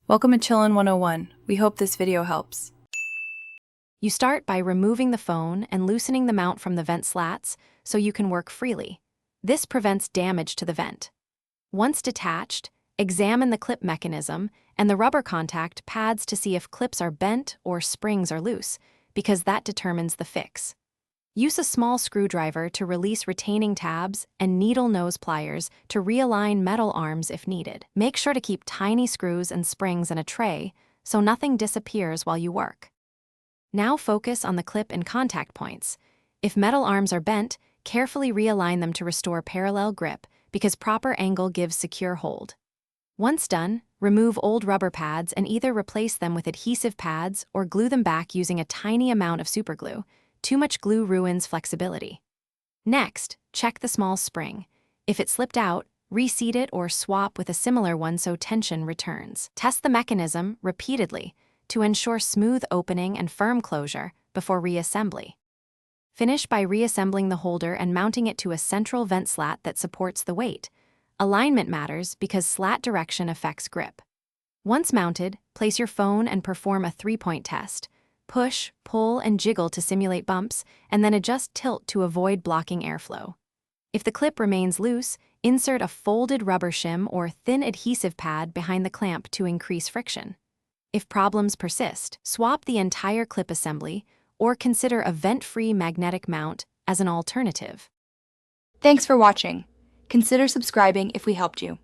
Welcome to Chillin' 101. We hope this video helps. You start by removing the phone and loosening the mount from the vent slats so you can work freely. This prevents damage to the vent. Once detached, examine the clip mechanism and the rubber contact pads to see if clips are bent or springs are loose, because that determines the fix. Use a small screwdriver to release retaining tabs and needle nose pliers to realign metal arms if needed. Make sure to keep tiny screws and springs in a tray so nothing disappears while you work. Now focus on the clip and contact points. If metal arms are bent, carefully realign them to restore parallel grip because proper angle gives secure hold. Once done, remove old rubber pads and either replace them with adhesive pads or glue them back using a tiny amount of superglue. Too much glue ruins flexibility. Next, check the small spring. If it slipped out, reseat it or swap with a similar one so tension returns. Test the mechanism repeatedly to ensure smooth opening and firm closure before reassembly. Finish by reassembling the holder and mounting it to a central vent slat that supports the weight. Alignment matters because slat direction affects grip. Once mounted, place your phone and perform a 3-point test. Push, pull, and jiggle to simulate bumps, and then adjust tilt to avoid blocking airflow. If the clip remains loose, insert a folded rubber shim or thin adhesive pad behind the clamp to increase friction. If problems persist, swap the entire clip assembly or consider a vent-free magnetic mount as an alternative. Thanks for watching. Consider subscribing if we helped you.